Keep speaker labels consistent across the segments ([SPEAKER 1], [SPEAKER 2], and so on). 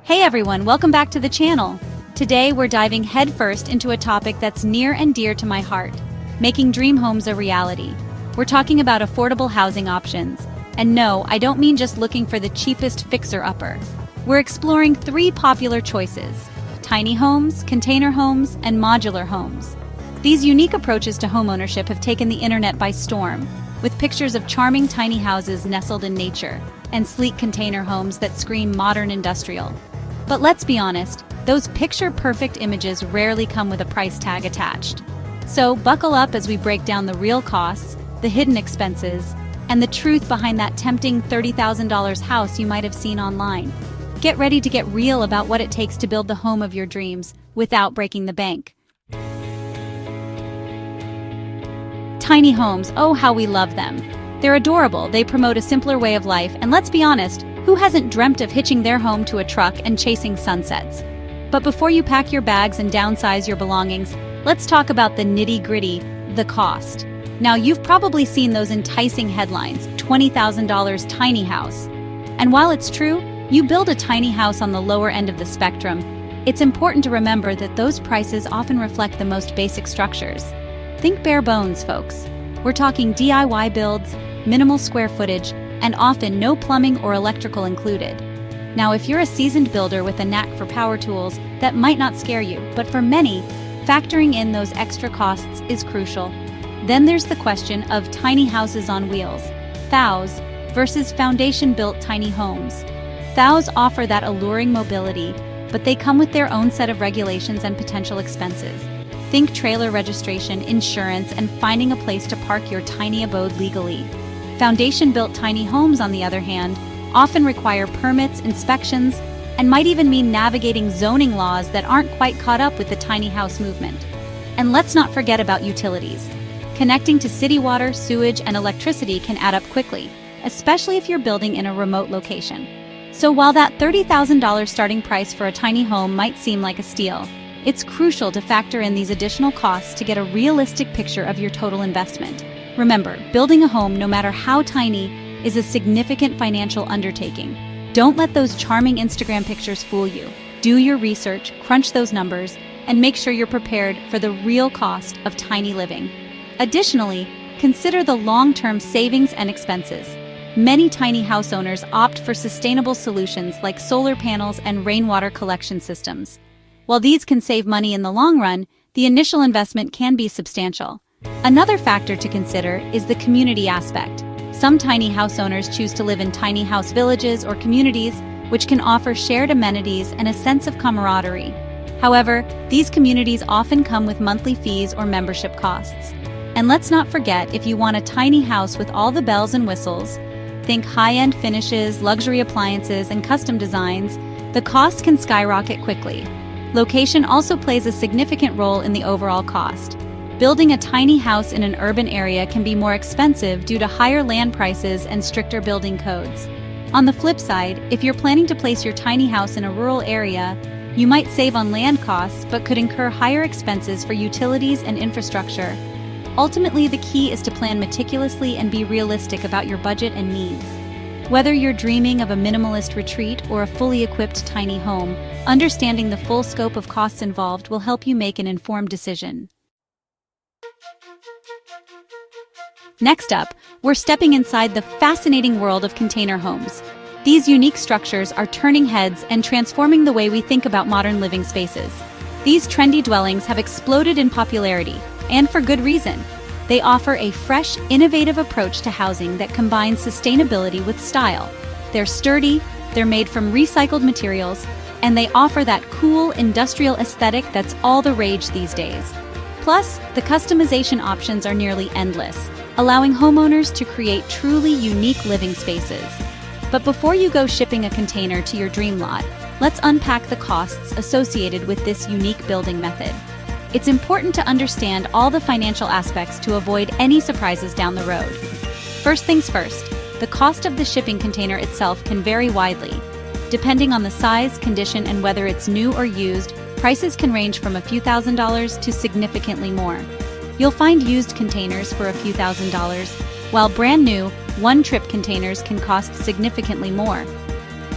[SPEAKER 1] Hey everyone, welcome back to the channel. Today we're diving headfirst into a topic that's near and dear to my heart, making dream homes a reality. We're talking about affordable housing options. And no, I don't mean just looking for the cheapest fixer-upper. We're exploring three popular choices: tiny homes, container homes, and modular homes. These unique approaches to homeownership have taken the internet by storm, with pictures of charming tiny houses nestled in nature and sleek container homes that scream modern industrial. But let's be honest, those picture-perfect images rarely come with a price tag attached. So buckle up as we break down the real costs, the hidden expenses, and the truth behind that tempting $30,000 house you might have seen online. Get ready to get real about what it takes to build the home of your dreams without breaking the bank. Tiny homes, oh how we love them. They're adorable, they promote a simpler way of life, and let's be honest, who hasn't dreamt of hitching their home to a truck and chasing sunsets? But before you pack your bags and downsize your belongings, let's talk about the nitty-gritty, the cost. Now, you've probably seen those enticing headlines, $20,000 tiny house. And while it's true, you build a tiny house on the lower end of the spectrum, it's important to remember that those prices often reflect the most basic structures. Think bare bones, folks. We're talking DIY builds, minimal square footage, and often no plumbing or electrical included. Now, if you're a seasoned builder with a knack for power tools, that might not scare you, but for many, factoring in those extra costs is crucial. Then there's the question of tiny houses on wheels, THOWs, versus foundation-built tiny homes. THOWs offer that alluring mobility, but they come with their own set of regulations and potential expenses. Think trailer registration, insurance, and finding a place to park your tiny abode legally. Foundation-built tiny homes, on the other hand, often require permits, inspections, and might even mean navigating zoning laws that aren't quite caught up with the tiny house movement. And let's not forget about utilities. Connecting to city water, sewage, and electricity can add up quickly, especially if you're building in a remote location. So while that $30,000 starting price for a tiny home might seem like a steal, it's crucial to factor in these additional costs to get a realistic picture of your total investment. Remember, building a home, no matter how tiny, is a significant financial undertaking. Don't let those charming Instagram pictures fool you. Do your research, crunch those numbers, and make sure you're prepared for the real cost of tiny living. Additionally, consider the long-term savings and expenses. Many tiny house owners opt for sustainable solutions like solar panels and rainwater collection systems. While these can save money in the long run, the initial investment can be substantial. Another factor to consider is the community aspect. Some tiny house owners choose to live in tiny house villages or communities, which can offer shared amenities and a sense of camaraderie. However, these communities often come with monthly fees or membership costs. And let's not forget, if you want a tiny house with all the bells and whistles, think high-end finishes, luxury appliances, and custom designs, the cost can skyrocket quickly. Location also plays a significant role in the overall cost. Building a tiny house in an urban area can be more expensive due to higher land prices and stricter building codes. On the flip side, if you're planning to place your tiny house in a rural area, you might save on land costs but could incur higher expenses for utilities and infrastructure. Ultimately, the key is to plan meticulously and be realistic about your budget and needs. Whether you're dreaming of a minimalist retreat or a fully equipped tiny home, understanding the full scope of costs involved will help you make an informed decision. Next up, we're stepping inside the fascinating world of container homes. These unique structures are turning heads and transforming the way we think about modern living spaces. These trendy dwellings have exploded in popularity, and for good reason. They offer a fresh, innovative approach to housing that combines sustainability with style. They're sturdy, they're made from recycled materials, and they offer that cool, industrial aesthetic that's all the rage these days. Plus, the customization options are nearly endless, allowing homeowners to create truly unique living spaces. But before you go shipping a container to your dream lot, let's unpack the costs associated with this unique building method. It's important to understand all the financial aspects to avoid any surprises down the road. First things first, the cost of the shipping container itself can vary widely. Depending on the size, condition, and whether it's new or used, prices can range from a few $1,000s to significantly more. You'll find used containers for a few $1,000s, while brand new, one-trip containers can cost significantly more.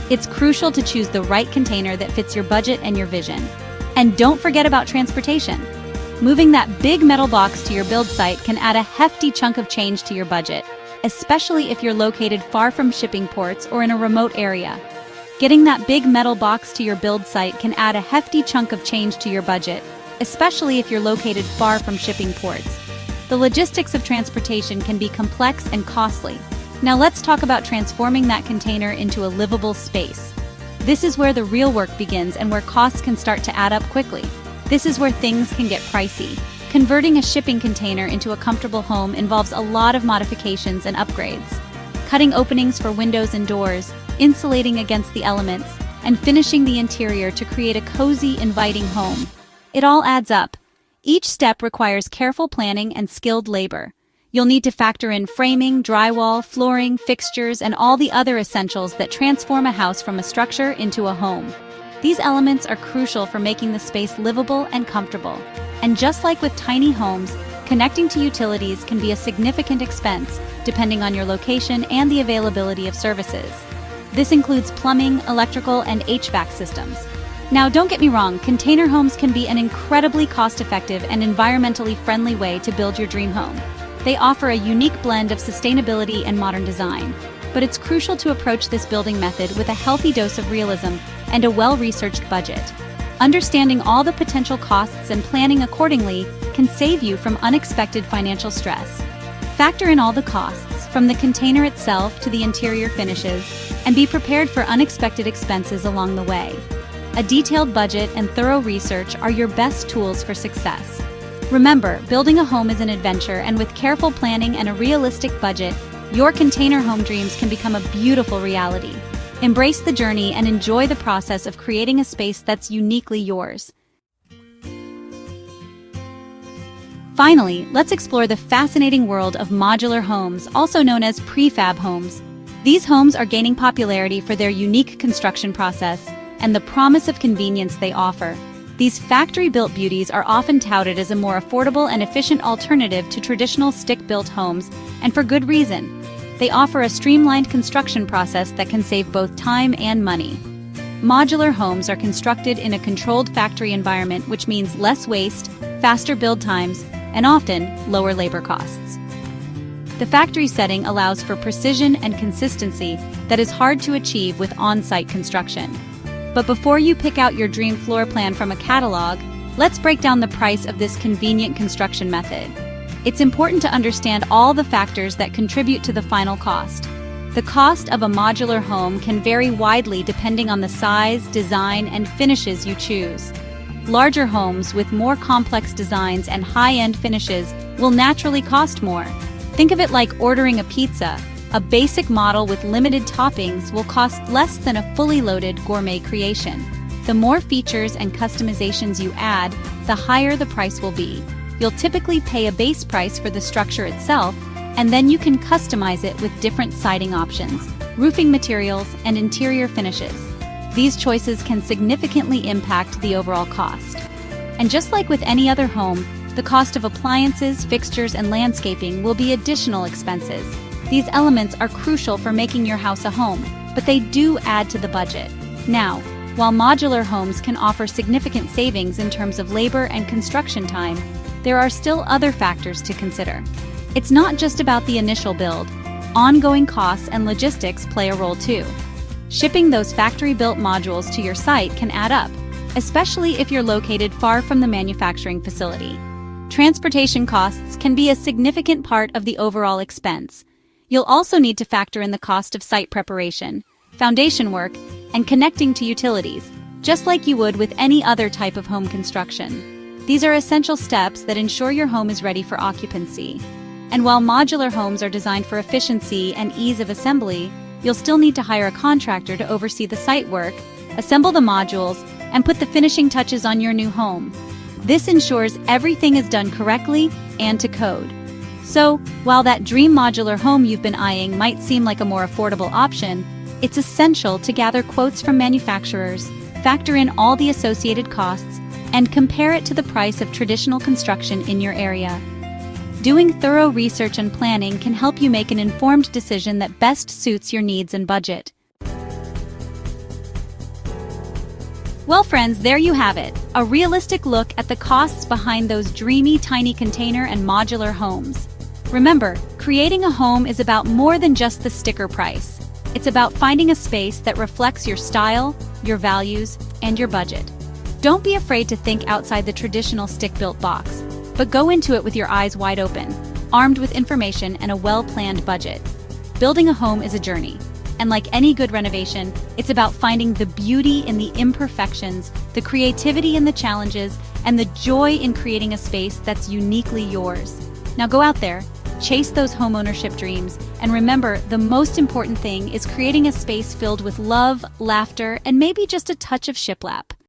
[SPEAKER 1] It's crucial to choose the right container that fits your budget and your vision. And don't forget about transportation. Moving that big metal box to your build site can add a hefty chunk of change to your budget, especially if you're located far from shipping ports or in a remote area. Getting that big metal box to your build site can add a hefty chunk of change to your budget, especially if you're located far from shipping ports. The logistics of transportation can be complex and costly. Now let's talk about transforming that container into a livable space. This is where the real work begins and where costs can start to add up quickly. This is where things can get pricey. Converting a shipping container into a comfortable home involves a lot of modifications and upgrades. Cutting openings for windows and doors, insulating against the elements, and finishing the interior to create a cozy, inviting home. It all adds up. Each step requires careful planning and skilled labor. You'll need to factor in framing, drywall, flooring, fixtures, and all the other essentials that transform a house from a structure into a home. These elements are crucial for making the space livable and comfortable. And just like with tiny homes, connecting to utilities can be a significant expense, depending on your location and the availability of services. This includes plumbing, electrical, and HVAC systems. Now, don't get me wrong, container homes can be an incredibly cost-effective and environmentally friendly way to build your dream home. They offer a unique blend of sustainability and modern design. But it's crucial to approach this building method with a healthy dose of realism and a well-researched budget. Understanding all the potential costs and planning accordingly can save you from unexpected financial stress. Factor in all the costs, from the container itself to the interior finishes, and be prepared for unexpected expenses along the way. A detailed budget and thorough research are your best tools for success. Remember, building a home is an adventure, and with careful planning and a realistic budget, your container home dreams can become a beautiful reality. Embrace the journey and enjoy the process of creating a space that's uniquely yours. Finally, let's explore the fascinating world of modular homes, also known as prefab homes. These homes are gaining popularity for their unique construction process and the promise of convenience they offer. These factory-built beauties are often touted as a more affordable and efficient alternative to traditional stick-built homes, and for good reason. They offer a streamlined construction process that can save both time and money. Modular homes are constructed in a controlled factory environment, which means less waste, faster build times, and often lower labor costs. The factory setting allows for precision and consistency that is hard to achieve with on-site construction. But before you pick out your dream floor plan from a catalog, let's break down the price of this convenient construction method. It's important to understand all the factors that contribute to the final cost. The cost of a modular home can vary widely depending on the size, design, and finishes you choose. Larger homes with more complex designs and high-end finishes will naturally cost more. Think of it like ordering a pizza. A basic model with limited toppings will cost less than a fully loaded gourmet creation. The more features and customizations you add, the higher the price will be. You'll typically pay a base price for the structure itself, and then you can customize it with different siding options, roofing materials, and interior finishes. These choices can significantly impact the overall cost. And just like with any other home, the cost of appliances, fixtures, and landscaping will be additional expenses. These elements are crucial for making your house a home, but they do add to the budget. Now, while modular homes can offer significant savings in terms of labor and construction time, there are still other factors to consider. It's not just about the initial build. Ongoing costs and logistics play a role too. Shipping those factory-built modules to your site can add up, especially if you're located far from the manufacturing facility. Transportation costs can be a significant part of the overall expense. You'll also need to factor in the cost of site preparation, foundation work, and connecting to utilities, just like you would with any other type of home construction. These are essential steps that ensure your home is ready for occupancy. And while modular homes are designed for efficiency and ease of assembly, you'll still need to hire a contractor to oversee the site work, assemble the modules, and put the finishing touches on your new home. This ensures everything is done correctly and to code. So, while that dream modular home you've been eyeing might seem like a more affordable option, it's essential to gather quotes from manufacturers, factor in all the associated costs, and compare it to the price of traditional construction in your area. Doing thorough research and planning can help you make an informed decision that best suits your needs and budget. Well, friends, there you have it. A realistic look at the costs behind those dreamy tiny container and modular homes. Remember, creating a home is about more than just the sticker price. It's about finding a space that reflects your style, your values, and your budget. Don't be afraid to think outside the traditional stick-built box, but go into it with your eyes wide open, armed with information and a well-planned budget. Building a home is a journey, and like any good renovation, it's about finding the beauty in the imperfections, the creativity in the challenges, and the joy in creating a space that's uniquely yours. Now go out there, chase those homeownership dreams, and remember, the most important thing is creating a space filled with love, laughter, and maybe just a touch of shiplap.